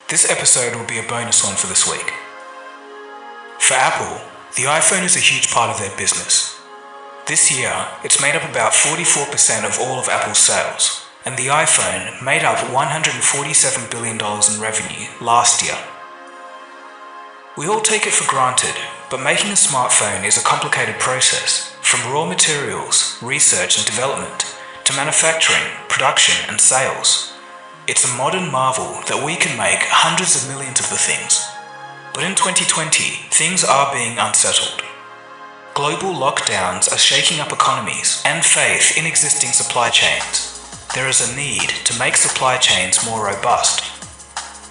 This episode will be a bonus one for this week. For Apple, the iPhone is a huge part of their business. This year, it's made up about 44% of all of Apple's sales, and the iPhone made up $147 billion in revenue last year. We all take it for granted, but making a smartphone is a complicated process, from raw materials, research and development, to manufacturing, production and sales. It's a modern marvel that we can make hundreds of millions of the things. But in 2020, things are being unsettled. Global lockdowns are shaking up economies and faith in existing supply chains. There is a need to make supply chains more robust.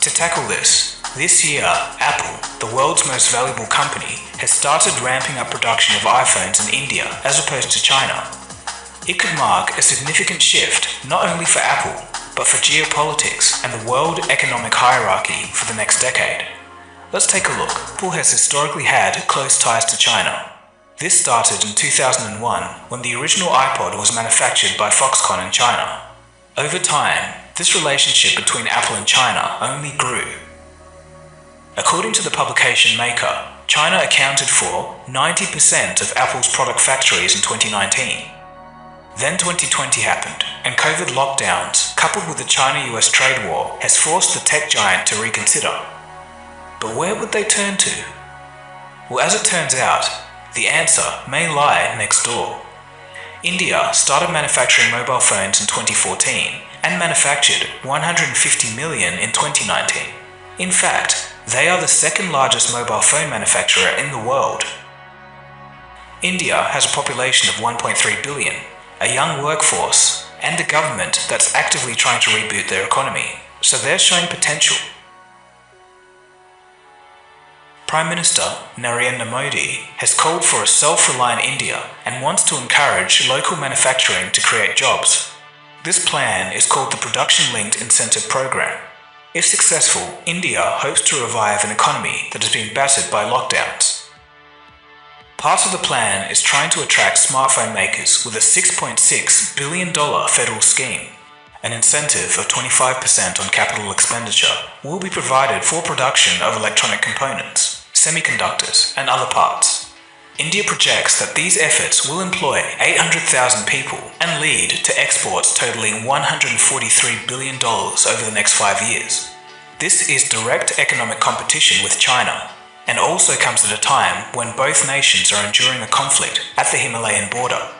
To tackle this year, Apple, the world's most valuable company, has started ramping up production of iPhones in India as opposed to China. It could mark a significant shift not only for Apple, but for geopolitics and the world economic hierarchy for the next decade. Let's take a look. Apple has historically had close ties to China. This started in 2001 when the original iPod was manufactured by Foxconn in China. Over time, this relationship between Apple and China only grew. According to the publication Maker, China accounted for 90% of Apple's product factories in 2019. Then 2020 happened, and COVID lockdowns, coupled with the China-US trade war, has forced the tech giant to reconsider. But where would they turn to? Well, as it turns out, the answer may lie next door. India started manufacturing mobile phones in 2014 and manufactured 150 million in 2019. In fact, they are the second largest mobile phone manufacturer in the world. India has a population of 1.3 billion, a young workforce, and a government that's actively trying to reboot their economy, so they're showing potential. Prime Minister Narendra Modi has called for a self-reliant India and wants to encourage local manufacturing to create jobs. This plan is called the Production-Linked Incentive Program. If successful, India hopes to revive an economy that has been battered by lockdowns. Part of the plan is trying to attract smartphone makers with a $6.6 billion federal scheme. An incentive of 25% on capital expenditure will be provided for production of electronic components, semiconductors, and other parts. India projects that these efforts will employ 800,000 people and lead to exports totaling $143 billion over the next 5 years. This is direct economic competition with China, and also comes at a time when both nations are enduring a conflict at the Himalayan border.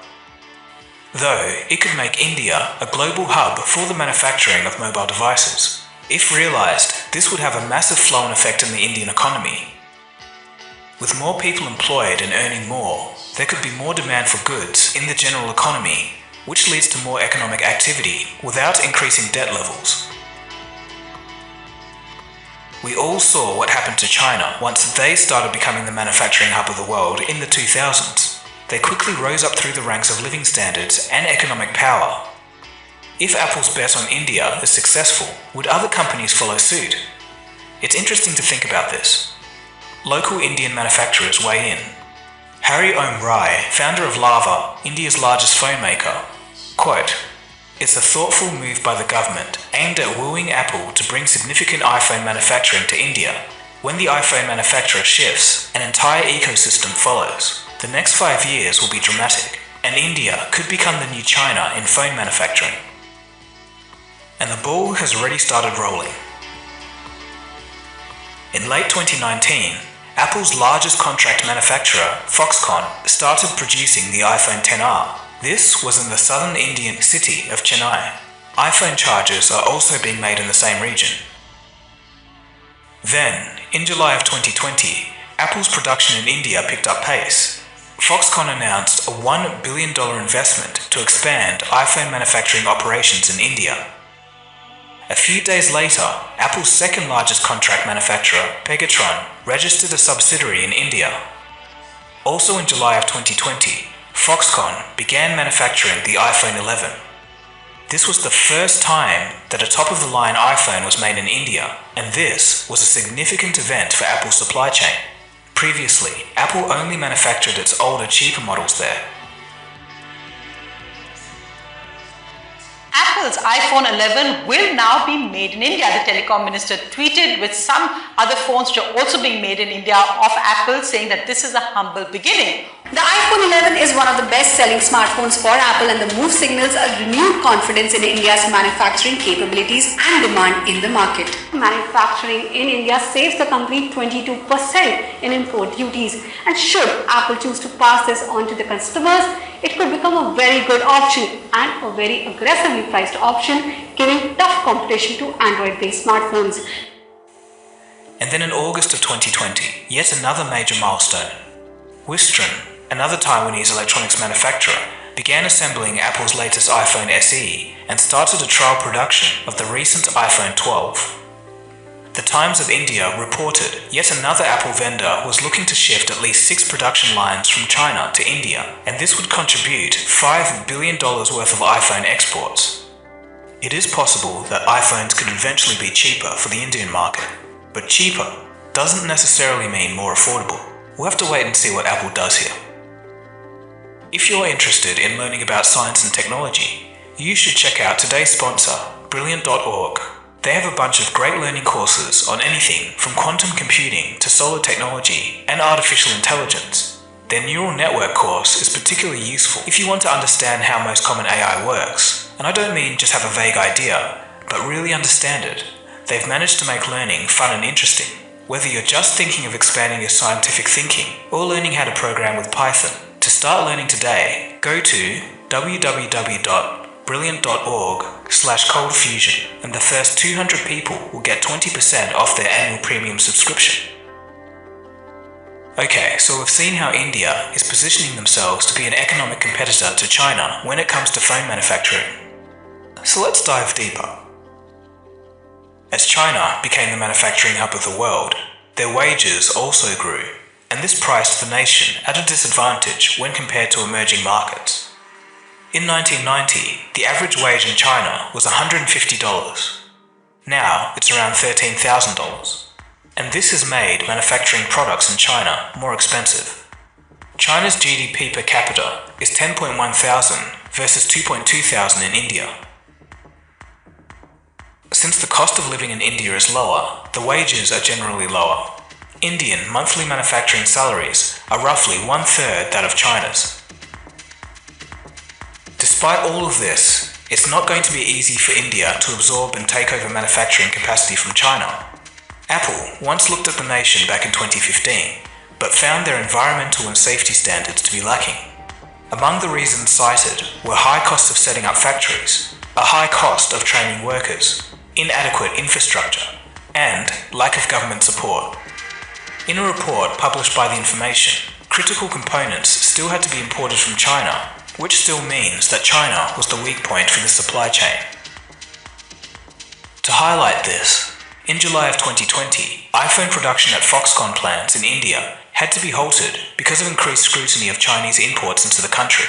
Though it could make India a global hub for the manufacturing of mobile devices. If realized, this would have a massive flow-on effect in the Indian economy. With more people employed and earning more, there could be more demand for goods in the general economy, which leads to more economic activity without increasing debt levels. We all saw what happened to China once they started becoming the manufacturing hub of the world in the 2000s. They quickly rose up through the ranks of living standards and economic power. If Apple's bet on India is successful, would other companies follow suit? It's interesting to think about this. Local Indian manufacturers weigh in. Hari Om Rai, founder of Lava, India's largest phone maker, quote, "It's a thoughtful move by the government aimed at wooing Apple to bring significant iPhone manufacturing to India. When the iPhone manufacturer shifts, an entire ecosystem follows. The next 5 years will be dramatic, and India could become the new China in phone manufacturing." And the ball has already started rolling. In late 2019, Apple's largest contract manufacturer, Foxconn, started producing the iPhone XR. This was in the southern Indian city of Chennai. iPhone chargers are also being made in the same region. Then, in July of 2020, Apple's production in India picked up pace. Foxconn announced a $1 billion investment to expand iPhone manufacturing operations in India. A few days later, Apple's second largest contract manufacturer, Pegatron, registered a subsidiary in India. Also in July of 2020, Foxconn began manufacturing the iPhone 11. This was the first time that a top-of-the-line iPhone was made in India, and this was a significant event for Apple's supply chain. Previously, Apple only manufactured its older, cheaper models there. Apple Apple's iPhone 11 will now be made in India. The telecom minister tweeted with some other phones which are also being made in India of Apple, saying that this is a humble beginning. The iPhone 11 is one of the best-selling smartphones for Apple, and the move signals a renewed confidence in India's manufacturing capabilities and demand in the market. Manufacturing in India saves the company 22% in import duties, and should Apple choose to pass this on to the customers, it could become a very good option and a very aggressively priced option, giving tough competition to Android-based smartphones. And then in August of 2020, yet another major milestone. Wistron, another Taiwanese electronics manufacturer, began assembling Apple's latest iPhone SE and started a trial production of the recent iPhone 12. The Times of India reported yet another Apple vendor was looking to shift at least 6 production lines from China to India, and this would contribute $5 billion worth of iPhone exports. It is possible that iPhones could eventually be cheaper for the Indian market, but cheaper doesn't necessarily mean more affordable. We'll have to wait and see what Apple does here. If you're interested in learning about science and technology, you should check out today's sponsor, Brilliant.org. They have a bunch of great learning courses on anything from quantum computing to solar technology and artificial intelligence. Their neural network course is particularly useful if you want to understand how most common AI works. And I don't mean just have a vague idea, but really understand it. They've managed to make learning fun and interesting. Whether you're just thinking of expanding your scientific thinking or learning how to program with Python, to start learning today, go to www.brilliant.org/coldfusion, and the first 200 people will get 20% off their annual premium subscription. Okay, so we've seen how India is positioning themselves to be an economic competitor to China when it comes to phone manufacturing. So let's dive deeper. As China became the manufacturing hub of the world, their wages also grew, and this priced the nation at a disadvantage when compared to emerging markets. In 1990, the average wage in China was $150. Now it's around $13,000. And this has made manufacturing products in China more expensive. China's GDP per capita is 10.1 thousand versus 2.2 thousand in India. Since the cost of living in India is lower, the wages are generally lower. Indian monthly manufacturing salaries are roughly 1/3 that of China's. Despite all of this, it's not going to be easy for India to absorb and take over manufacturing capacity from China. Apple once looked at the nation back in 2015, but found their environmental and safety standards to be lacking. Among the reasons cited were high costs of setting up factories, a high cost of training workers, inadequate infrastructure, and lack of government support. In a report published by The Information, critical components still had to be imported from China, which still means that China was the weak point for the supply chain. To highlight this, in July of 2020, iPhone production at Foxconn plants in India had to be halted because of increased scrutiny of Chinese imports into the country.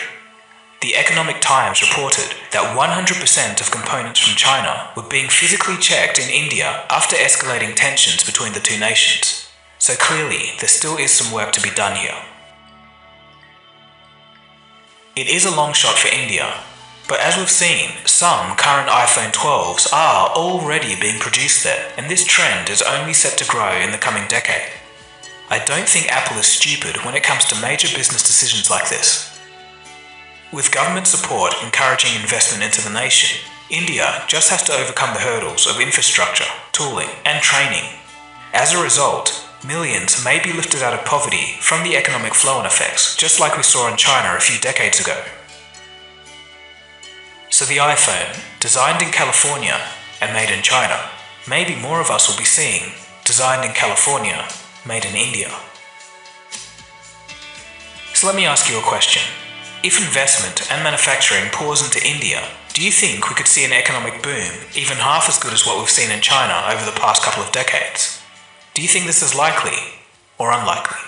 The Economic Times reported that 100% of components from China were being physically checked in India after escalating tensions between the two nations. So clearly, there still is some work to be done here. It is a long shot for India, but as we've seen, some current iPhone 12s are already being produced there, and this trend is only set to grow in the coming decade. I don't think Apple is stupid when it comes to major business decisions like this. With government support encouraging investment into the nation, India just has to overcome the hurdles of infrastructure, tooling, and training. As a result, millions may be lifted out of poverty from the economic flow-on effects, just like we saw in China a few decades ago. So the iPhone, designed in California and made in China, maybe more of us will be seeing designed in California, made in India. So let me ask you a question. If investment and manufacturing pours into India, do you think we could see an economic boom even half as good as what we've seen in China over the past couple of decades? Do you think this is likely or unlikely?